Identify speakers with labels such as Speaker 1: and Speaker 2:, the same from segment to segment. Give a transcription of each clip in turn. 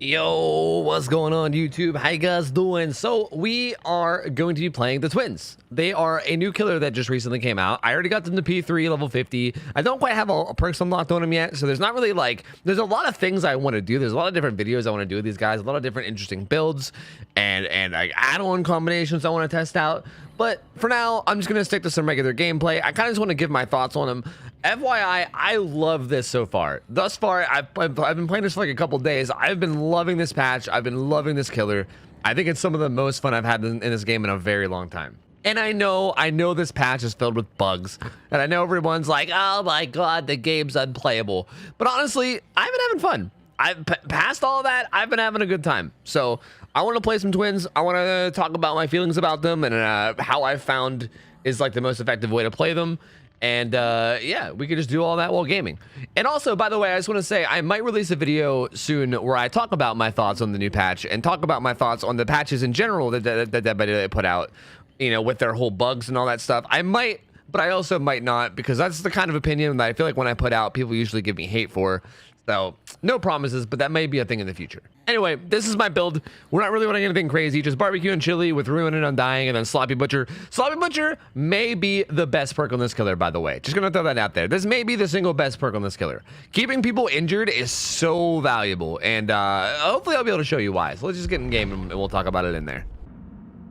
Speaker 1: Yo, what's going on YouTube? How you guys doing? So we are going to be playing the twins. They are a new killer that just recently came out. I already got them to P3 level 50. I don't quite have a perks unlocked on them yet, so there's not really like, there's a lot of things I want to do. There's a lot of different videos I want to do with these guys, a lot of different interesting builds and like add-on combinations I want to test out. But for now, I'm just going to stick to some regular gameplay. I kind of just want to give my thoughts on them. FYI, I love this so far. Thus far, I've been playing this for like a couple days. I've been loving this patch. I've been loving this killer. I think it's some of the most fun I've had in this game in a very long time. And I know this patch is filled with bugs. And I know everyone's like, oh my God, the game's unplayable. But honestly, I've been having fun. I've past all of that, I've been having a good time. So I want to play some twins. I want to talk about my feelings about them and how I found is like the most effective way to play them. And yeah, we could just do all that while gaming. And also, by the way, I just want to say I might release a video soon where I talk about my thoughts on the new patch and talk about my thoughts on the patches in general that they put out, you know, with their whole bugs and all that stuff. I might, but I also might not, because that's the kind of opinion that I feel like when I put out, people usually give me hate for. So no promises, but that may be a thing in the future. Anyway, this is my build. We're not really running anything crazy, just barbecue and chili with ruin and undying, and then sloppy butcher. Sloppy butcher may be the best perk on this killer, by the way. Just gonna throw that out there. This may be the single best perk on this killer. Keeping people injured is so valuable, and hopefully I'll be able to show you why. So let's just get in game and we'll talk about it in there.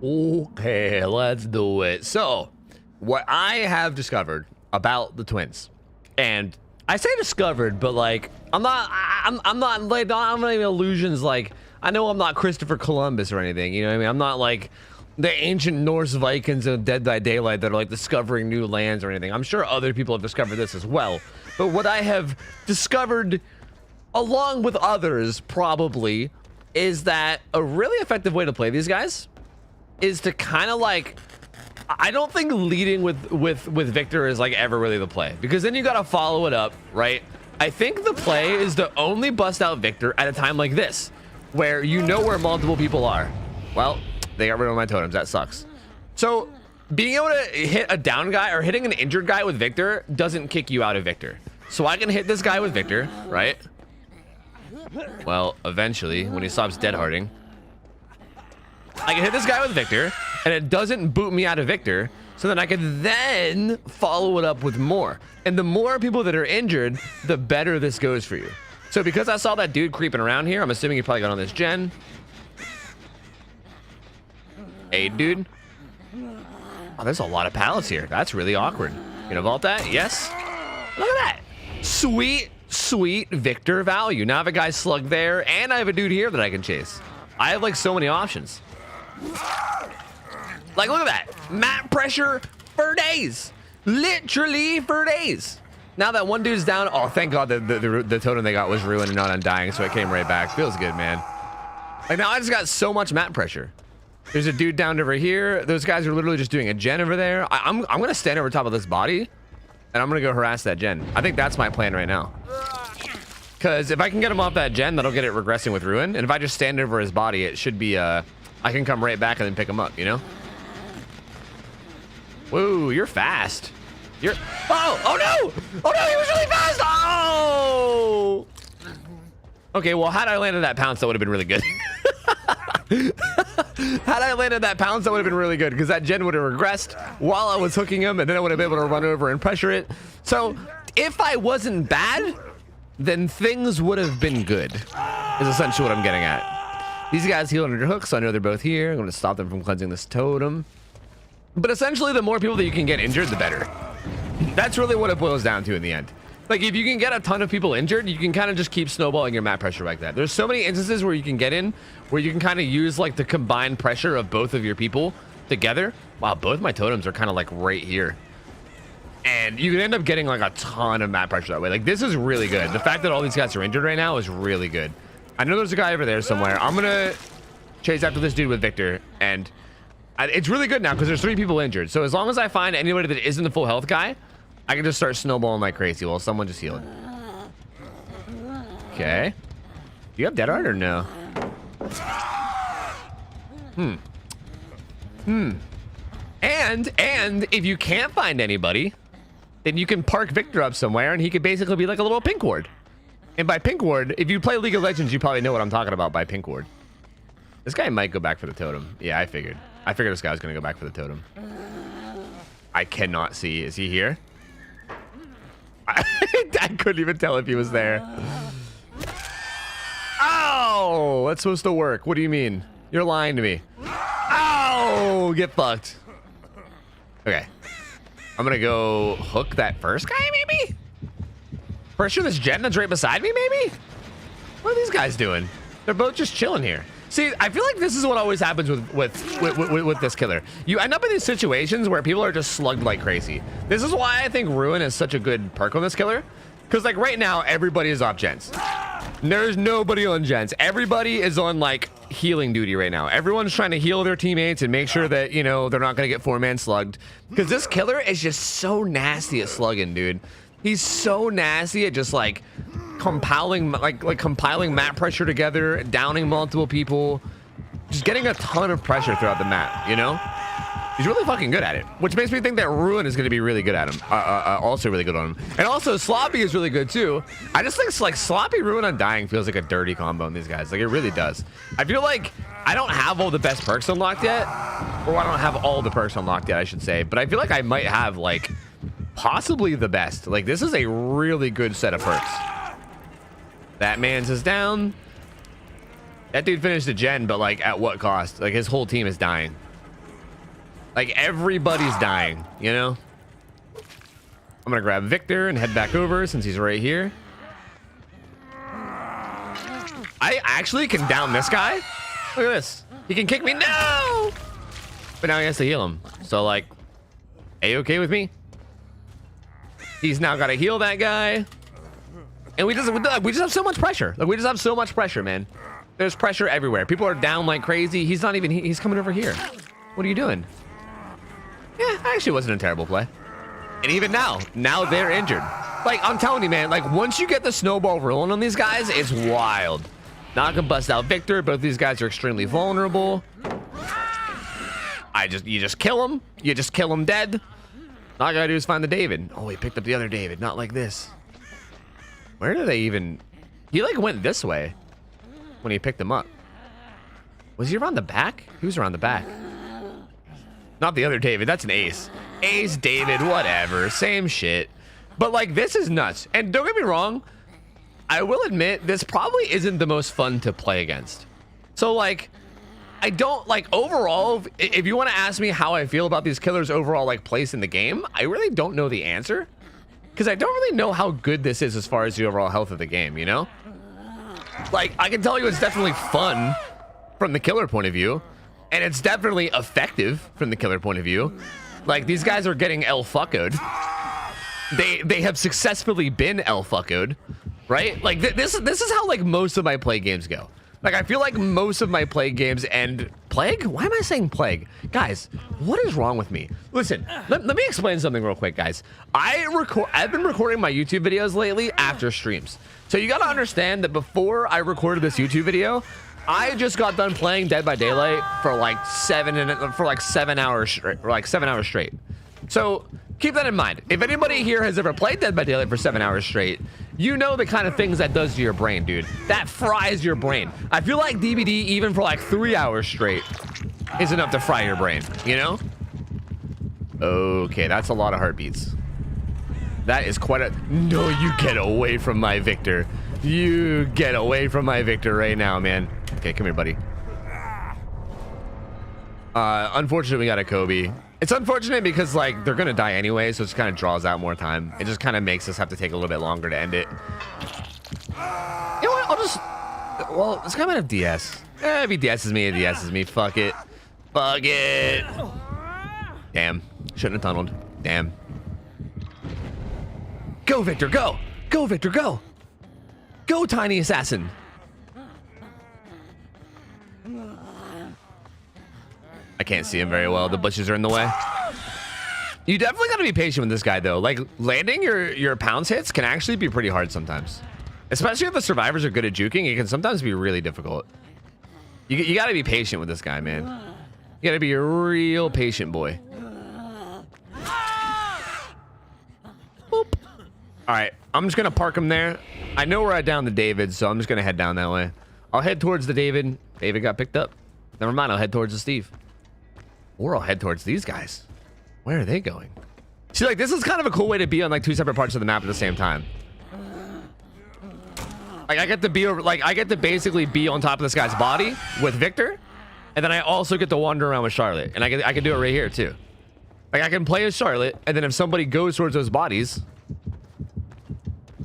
Speaker 1: Okay, let's do it. So what I have discovered about the twins, and I say discovered, but like I'm not even illusions. Like, I know I'm not Christopher Columbus or anything, you know what I mean? I'm not like the ancient Norse Vikings of Dead by Daylight that are like discovering new lands or anything. I'm sure other people have discovered this as well. But what I have discovered, along with others probably, is that a really effective way to play these guys is to kind of like, I don't think leading with Victor is like ever really the play, because then you got to follow it up, right? I think the play is to only bust out Victor at a time like this, where you know where multiple people are. Well, they got rid of my totems. That sucks. So being able to hit a down guy or hitting an injured guy with Victor doesn't kick you out of Victor. So I can hit this guy with Victor, right? Well, eventually, when he stops dead harding, I can hit this guy with Victor, and it doesn't boot me out of Victor, so then I can then follow it up with more. And the more people that are injured, the better this goes for you. So because I saw that dude creeping around here, I'm assuming he probably got on this gen. Hey, dude. Oh, there's a lot of pallets here. That's really awkward. You gonna vault that? Yes. Look at that. Sweet, sweet Victor value. Now I have a guy slug there, and I have a dude here that I can chase. I have like so many options. Like, look at that. Map pressure for days. Literally for days. Now that one dude's down. Oh, thank God the totem they got was ruined and not undying, so it came right back. Feels good, man. Like, now I just got so much map pressure. There's a dude down over here. Those guys are literally just doing a gen over there. I'm going to stand over top of this body, and I'm going to go harass that gen. I think that's my plan right now. Because if I can get him off that gen, that'll get it regressing with ruin. And if I just stand over his body, it should be, I can come right back and then pick him up, you know? Whoa, you're fast. You're, oh no! Oh no, he was really fast! Oh! Okay, well, had I landed that pounce, that would have been really good. Had I landed that pounce, that would have been really good, because that gen would have regressed while I was hooking him, and then I would have been able to run over and pressure it. So, if I wasn't bad, then things would have been good, is essentially what I'm getting at. These guys heal under hooks, so I know they're both here. I'm going to stop them from cleansing this totem. But essentially, the more people that you can get injured, the better. That's really what it boils down to in the end. Like, if you can get a ton of people injured, you can kind of just keep snowballing your map pressure like that. There's so many instances where you can get in, where you can kind of use, like, the combined pressure of both of your people together. Wow, both my totems are kind of, like, right here. And you can end up getting like a ton of map pressure that way. Like, this is really good. The fact that all these guys are injured right now is really good. I know there's a guy over there somewhere. I'm gonna chase after this dude with Victor, and it's really good now because there's 3 people injured. So as long as I find anybody that isn't the full health guy, I can just start snowballing like crazy while someone just healing. Okay. Do you have dead art or no? And if you can't find anybody, then you can park Victor up somewhere, and he could basically be like a little pink ward. And by pink ward, if you play League of Legends, you probably know what I'm talking about by pink ward. This guy might go back for the totem. Yeah, I figured. I figured this guy was going to go back for the totem. I cannot see. Is he here? I couldn't even tell if he was there. Oh, that's supposed to work. What do you mean? You're lying to me. Oh, get fucked. Okay. I'm going to go hook that first guy, maybe? Pressure this Jen that's right beside me, maybe? What are these guys doing? They're both just chilling here. See, I feel like this is what always happens with this killer. You end up in these situations where people are just slugged like crazy. This is why I think Ruin is such a good perk on this killer. Because like right now, everybody is off gens. There's nobody on gens. Everybody is on like healing duty right now. Everyone's trying to heal their teammates and make sure that, you know, they're not going to get 4-man slugged. Because this killer is just so nasty at slugging, dude. He's so nasty at just like compiling map pressure together, downing multiple people, just getting a ton of pressure throughout the map, you know? He's really fucking good at it, which makes me think that Ruin is going to be really good at him. Also really good on him. And also Sloppy is really good too. I just think like Sloppy Ruin Undying feels like a dirty combo on these guys. Like it really does. I feel like I don't have all the best perks unlocked yet, or I don't have all the perks unlocked yet, I should say, but I feel like I might have like possibly the best. Like this is a really good set of perks. That man's is down. That dude finished the gen, but like at what cost? Like his whole team is dying. Like everybody's dying, you know? I'm gonna grab Victor and head back over since he's right here. I actually can down this guy. Look at this. He can kick me. No! But now he has to heal him. So like, A-okay with me. He's now got to heal that guy. And we just have so much pressure. Like we just have so much pressure, man. There's pressure everywhere. People are down like crazy. He's not even, he's coming over here. What are you doing? Yeah, actually wasn't a terrible play. And even now they're injured. Like I'm telling you, man, like once you get the snowball rolling on these guys, it's wild. Not gonna bust out Victor. Both these guys are extremely vulnerable. You just kill him. You just kill him dead. All I gotta do is find the David. Oh, he picked up the other David. Not like this. Where did they even... He like went this way when he picked him up. Was he around the back? He was around the back. Not the other David. That's an ace. Ace, David, whatever. Same shit. But like this is nuts. And don't get me wrong. I will admit this probably isn't the most fun to play against. So like... I don't like overall, if you want to ask me how I feel about these killers overall, like place in the game, I really don't know the answer because I don't really know how good this is as far as the overall health of the game, you know? Like I can tell you it's definitely fun from the killer point of view and it's definitely effective from the killer point of view. Like these guys are getting L-fuckoed. They have successfully been L-fuckoed, right? Like this is how like most of my play games go. Like, I feel like most of my Plague games end... Plague? Why am I saying Plague? Guys, what is wrong with me? Listen, let me explain something real quick, guys. I've been recording my YouTube videos lately after streams. So you gotta understand that before I recorded this YouTube video, I just got done playing Dead by Daylight for like 7 hours straight. So keep that in mind. If anybody here has ever played Dead by Daylight for 7 hours straight, you know the kind of things that does to your brain, dude. That fries your brain. I feel like DBD, even for like 3 hours straight, is enough to fry your brain, you know? Okay, that's a lot of heartbeats. That is quite a... No, you get away from my Victor. You get away from my Victor right now, man. Okay, come here, buddy. Unfortunately, we got a Kobe. It's unfortunate because like they're gonna die anyway, so it just kind of draws out more time. It just kind of makes us have to take a little bit longer to end it. You know what? I'll just... Well, this guy might have DS. If he DS's me, he DS's me. Fuck it. Fuck it. Damn. Shouldn't have tunneled. Damn. Go, Victor, go! Go, Victor, go! Go, tiny assassin! I can't see him very well. The bushes are in the way. You definitely got to be patient with this guy, though. Like, landing your pounce hits can actually be pretty hard sometimes. Especially if the survivors are good at juking, it can sometimes be really difficult. You got to be patient with this guy, man. You got to be a real patient boy. Boop. All right. I'm just gonna park him there. I know where I downed the David, so I'm just gonna head down that way. I'll head towards the David. David got picked up. Never mind, I'll head towards the Steve. Or I'll head towards these guys. Where are they going? See, like, this is kind of a cool way to be on, like, 2 separate parts of the map at the same time. Like, I get to be over, like, I get to basically be on top of this guy's body with Victor, and then I also get to wander around with Charlotte, and I can do it right here too. Like, I can play as Charlotte, and then if somebody goes towards those bodies,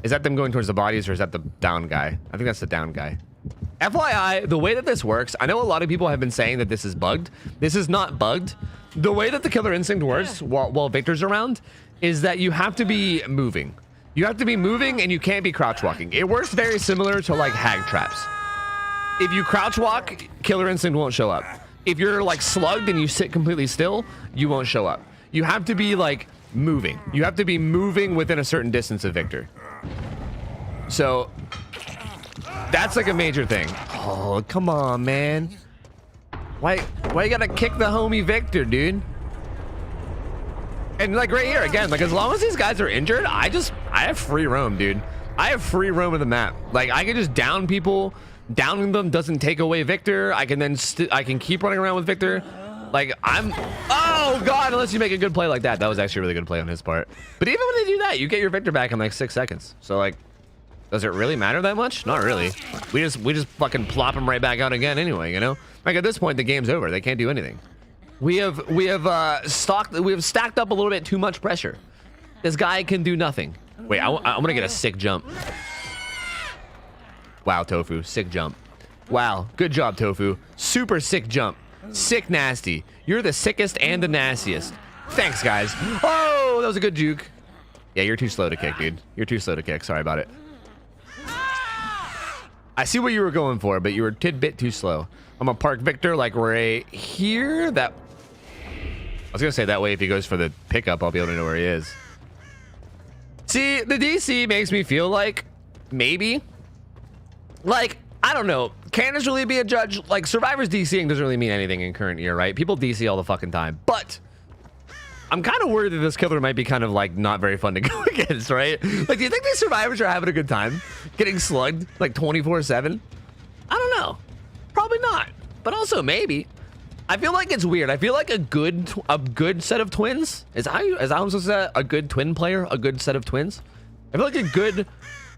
Speaker 1: is that them going towards the bodies, or is that the down guy? I think that's the down guy. FYI, the way that this works, I know a lot of people have been saying that this is bugged. This is not bugged. The way that the killer instinct works while Victor's around is that you have to be moving. You have to be moving and you can't be crouch walking. It works very similar to like hag traps. If you crouch walk, killer instinct won't show up. If you're like slugged and you sit completely still, you won't show up. You have to be like moving. You have to be moving within a certain distance of Victor. So that's like a major thing. Oh, come on, man. Why you gotta kick the homie Victor, dude? And like right here again, like as long as these guys are injured, I have free roam, dude. I have free roam of the map. Like I can just down people. Downing them doesn't take away Victor. I can then I can keep running around with Victor. Like oh god, unless you make a good play like that. That was actually a really good play on his part. But even when they do that, you get your Victor back in like 6 seconds. So like, does it really matter that much? Not really. We just fucking plop him right back out again anyway, you know? Like at this point the game's over. They can't do anything. We have stacked up a little bit too much pressure. This guy can do nothing. Wait, I'm gonna get a sick jump. Wow, Tofu, sick jump. Wow, good job, Tofu. Super sick jump. Sick nasty. You're the sickest and the nastiest. Thanks, guys. Oh, that was a good juke. Yeah, you're too slow to kick, dude. You're too slow to kick. Sorry about it. I see what you were going for, but you were a tidbit too slow. I'm gonna park Victor like right here. I was gonna say that way if he goes for the pickup, I'll be able to know where he is. See, the DC makes me feel like maybe, like, I don't know, can't this really be a judge? Like, Survivor's DCing doesn't really mean anything in current year, right? People DC all the fucking time, but I'm kind of worried that this killer might be kind of like not very fun to go against, right? Like, do you think these survivors are having a good time getting slugged like 24/7? I don't know. Probably not, but also maybe. I feel like it's weird. I feel like a good set of twins is how I'm supposed to say a good twin player, a good set of twins. I feel like a good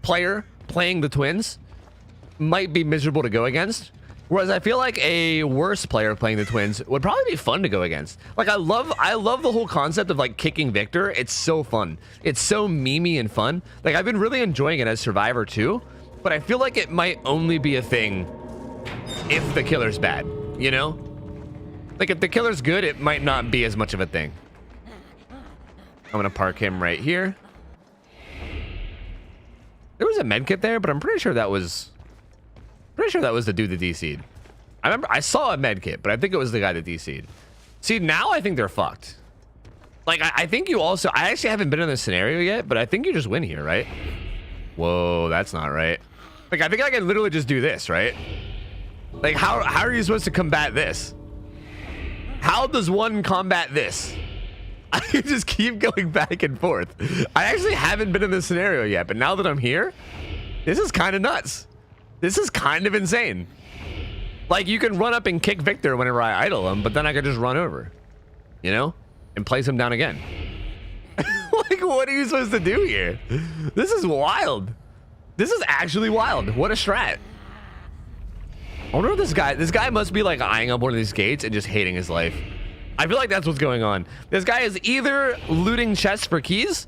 Speaker 1: player playing the twins might be miserable to go against, whereas I feel like a worse player playing the twins would probably be fun to go against. Like I love the whole concept of like kicking Victor. It's so fun. It's so memey and fun. Like I've been really enjoying it as Survivor too, but I feel like it might only be a thing if the killer's bad, you know? Like if the killer's good, it might not be as much of a thing. I'm gonna park him right here. There was a med kit there, but I'm pretty sure that was the dude that DC'd. I remember I saw a med kit, but I think it was the guy that DC'd. See, now I think they're fucked. Like I think you also, I actually haven't been in this scenario yet, but I think you just win here, right? Whoa, that's not right. Like I think I can literally just do this, right? Like how are you supposed to combat this? How does one combat this? I can just keep going back and forth. I actually haven't been in this scenario yet, but now that I'm here, this is kind of nuts. This is kind of insane. Like you can run up and kick Victor whenever I idle him, but then I could just run over, you know, and place him down again. Like what are you supposed to do here? This is wild. This is actually wild. What a strat. I wonder if this guy must be like eyeing up one of these gates and just hating his life. I feel like that's what's going on. This guy is either looting chests for keys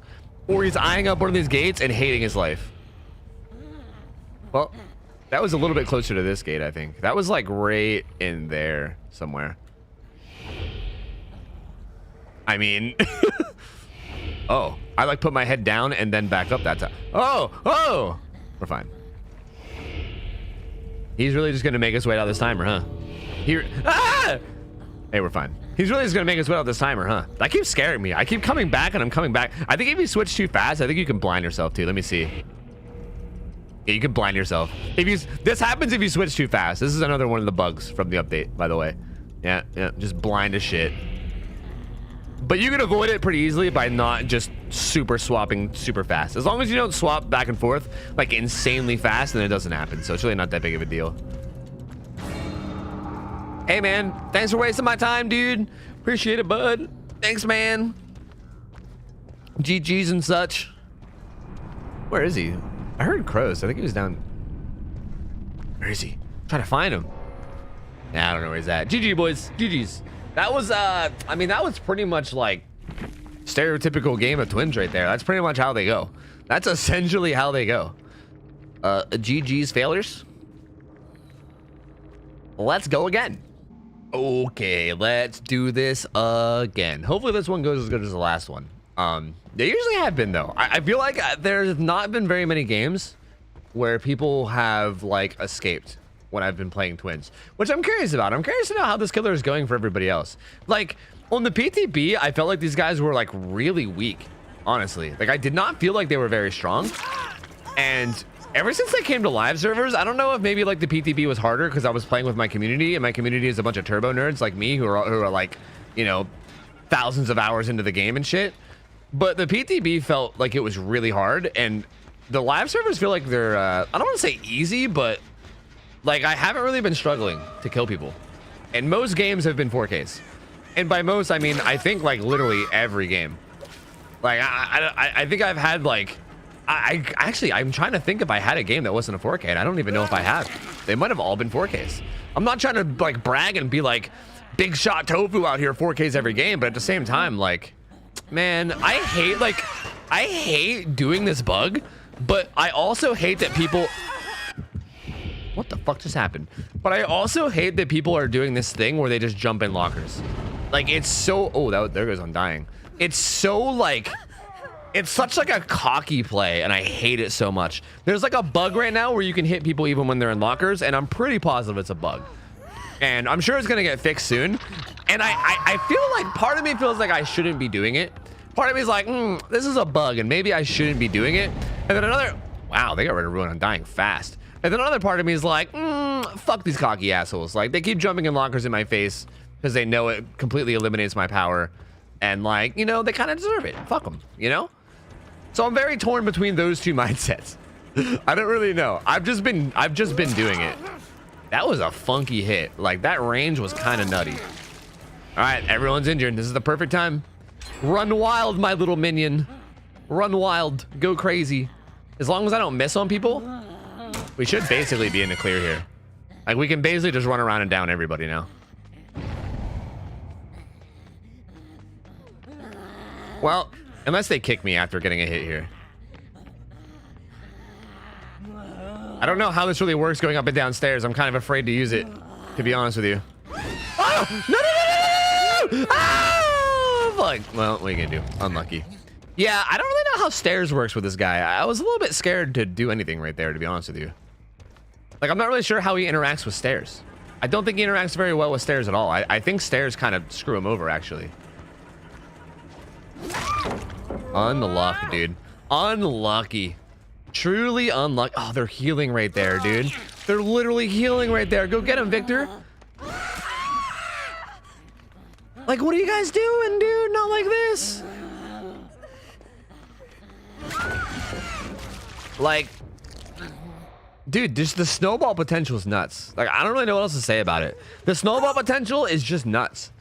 Speaker 1: or he's eyeing up one of these gates and hating his life. Well, that was a little bit closer to this gate, I think. That was like right in there somewhere. I mean, oh, I like put my head down and then back up that time. Oh, we're fine. He's really just gonna make us wait out this timer, huh? Hey, we're fine. He's really just gonna make us wait out this timer, huh? That keeps scaring me. I keep coming back and I'm coming back. I think if you switch too fast, I think you can blind yourself too. Let me see. Yeah, you can blind yourself. This happens if you switch too fast. This is another one of the bugs from the update, by the way. Yeah, just blind as shit. But you can avoid it pretty easily by not just super swapping super fast. As long as you don't swap back and forth like insanely fast, then it doesn't happen. So it's really not that big of a deal. Hey man, thanks for wasting my time, dude. Appreciate it, bud. Thanks, man. GG's and such. Where is he? I heard crows. I think he was down. Where is he? I'm trying to find him. Nah, I don't know where he's at. GG, boys. GG's. That was, I mean, that was pretty much like stereotypical game of twins right there. That's pretty much how they go. That's essentially how they go. GG's failures. Let's go again. Okay, let's do this again. Hopefully this one goes as good as the last one. They usually have been though. I feel like there's not been very many games where people have like escaped when I've been playing twins, which I'm curious about. I'm curious to know how this killer is going for everybody else. Like on the PTB, I felt like these guys were like really weak, honestly. Like I did not feel like they were very strong. And ever since they came to live servers, I don't know if maybe like the PTB was harder because I was playing with my community, and my community is a bunch of turbo nerds like me who are like, you know, thousands of hours into the game and shit. But the PTB felt like it was really hard, and the live servers feel like they're, I don't want to say easy, but like I haven't really been struggling to kill people. And most games have been 4Ks. And by most, I mean, I think like literally every game. Like I think I've had like, I'm trying to think if I had a game that wasn't a 4K, and I don't even know if I have. They might have all been 4Ks. I'm not trying to like brag and be like big shot tofu out here 4Ks every game, but at the same time, like, man, I hate doing this bug, but I also hate that people, what the fuck just happened? But I also hate that people are doing this thing where they just jump in lockers. Like it's so, oh, there goes Undying. It's so like, it's such like a cocky play, and I hate it so much. There's like a bug right now where you can hit people even when they're in lockers, and I'm pretty positive it's a bug. And I'm sure it's gonna get fixed soon. And I feel like part of me feels like I shouldn't be doing it. Part of me is like, this is a bug, and maybe I shouldn't be doing it. And then another, wow, they got rid of Ruin Undying fast. And then another part of me is like, fuck these cocky assholes. Like, they keep jumping in lockers in my face because they know it completely eliminates my power. And like, you know, they kind of deserve it. Fuck them, you know? So I'm very torn between those two mindsets. I don't really know. I've just been doing it. That was a funky hit. Like, that range was kind of nutty. All right, everyone's injured. This is the perfect time. Run wild, my little minion. Run wild. Go crazy. As long as I don't miss on people, we should basically be in the clear here. Like, we can basically just run around and down everybody now. Well, unless they kick me after getting a hit here. I don't know how this really works going up and down stairs. I'm kind of afraid to use it, to be honest with you. Oh! No, no, no, no, no! Oh! Fuck. Well, what are you gonna do? Unlucky. Yeah, I don't really know how stairs works with this guy. I was a little bit scared to do anything right there, to be honest with you. Like, I'm not really sure how he interacts with stairs. I don't think he interacts very well with stairs at all. I think stairs kind of screw him over, actually. Unlucky, dude. Unlucky. Truly unlucky. Oh, they're healing right there, dude. They're literally healing right there. Go get him, Victor. Like, what are you guys doing, dude? Not like this. Like, dude, just the snowball potential is nuts. Like, I don't really know what else to say about it. The snowball potential is just nuts.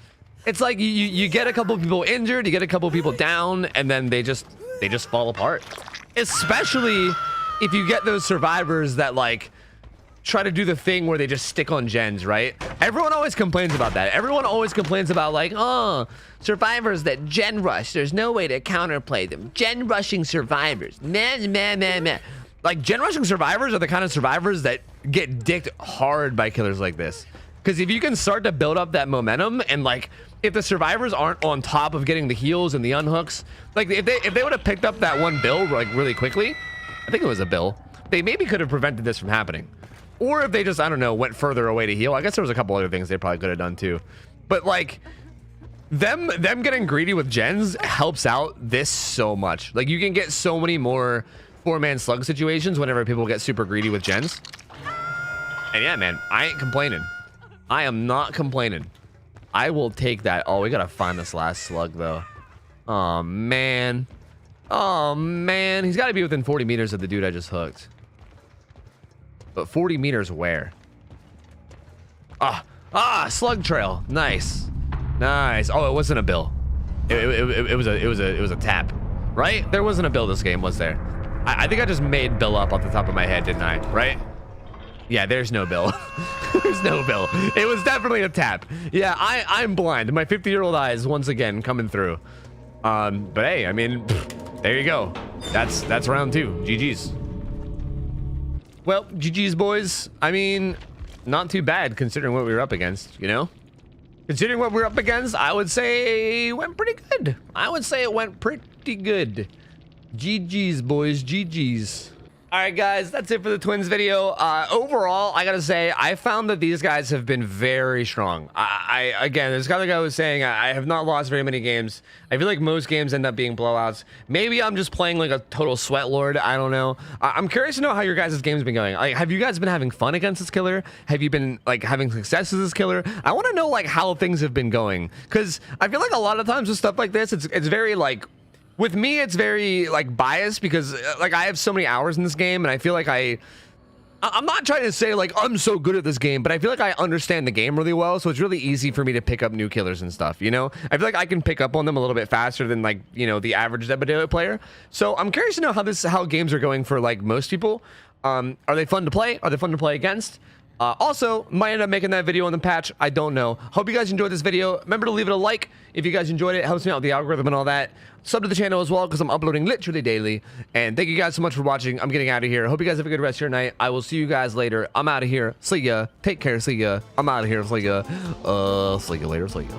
Speaker 1: It's like you get a couple people injured, you get a couple people down, and then they just fall apart. Especially if you get those survivors that like try to do the thing where they just stick on gens, right? Everyone always complains about that. Everyone always complains about like, oh, survivors that gen rush. There's no way to counterplay them. Gen rushing survivors. Man. Like, gen rushing survivors are the kind of survivors that get dicked hard by killers like this. Because if you can start to build up that momentum, and like, if the survivors aren't on top of getting the heals and the unhooks, like if they would have picked up that one bill like really quickly, I think it was a bill, they maybe could have prevented this from happening. Or if they just, I don't know, went further away to heal. I guess there was a couple other things they probably could have done too. But like, them getting greedy with gens helps out this so much. Like, you can get so many more 4-man slug situations whenever people get super greedy with gens. And yeah, man, I ain't complaining. I am not complaining. I will take that. Oh, we gotta find this last slug though. Oh, man. Oh, man. He's got to be within 40 meters of the dude I just hooked. But 40 meters where? Slug trail. Nice. Nice. Oh, it wasn't a bill. It was a tap. Right? There wasn't a bill this game, was there? I think I just made bill up off the top of my head, didn't I? Right? Yeah, there's no bill. There's no bill. It was definitely a tap. Yeah, I'm blind. My 50-year-old eyes once again coming through. But hey, I mean, there you go. That's round 2. GG's. Well, GG's, boys. I mean, not too bad considering what we were up against, you know? Considering what we're up against, I would say it went pretty good. I would say it went pretty good. GG's, boys. GG's. All right, guys, that's it for the Twins video. Overall, I gotta say, I found that these guys have been very strong. Again, as like I was saying, I have not lost very many games. I feel like most games end up being blowouts. Maybe I'm just playing like a total sweat lord. I don't know. I'm curious to know how your guys' game's been going. Like, have you guys been having fun against this killer? Have you been like having success with this killer? I want to know like how things have been going, because I feel like a lot of times with stuff like this, it's very like. With me, it's very like biased because like I have so many hours in this game, and I feel like I'm not trying to say like I'm so good at this game, but I feel like I understand the game really well, so it's really easy for me to pick up new killers and stuff, you know? I feel like I can pick up on them a little bit faster than like, you know, the average Debadeo player. So I'm curious to know how games are going for like most people. Are they fun to play? Are they fun to play against? Also, might end up making that video on the patch. I don't know. Hope you guys enjoyed this video. Remember to leave it a like if you guys enjoyed it. It helps me out with the algorithm and all that. Sub to the channel as well because I'm uploading literally daily. And thank you guys so much for watching. I'm getting out of here. Hope you guys have a good rest of your night. I will see you guys later. I'm out of here. See ya. Take care. See ya. I'm out of here. See ya. See you later. See ya.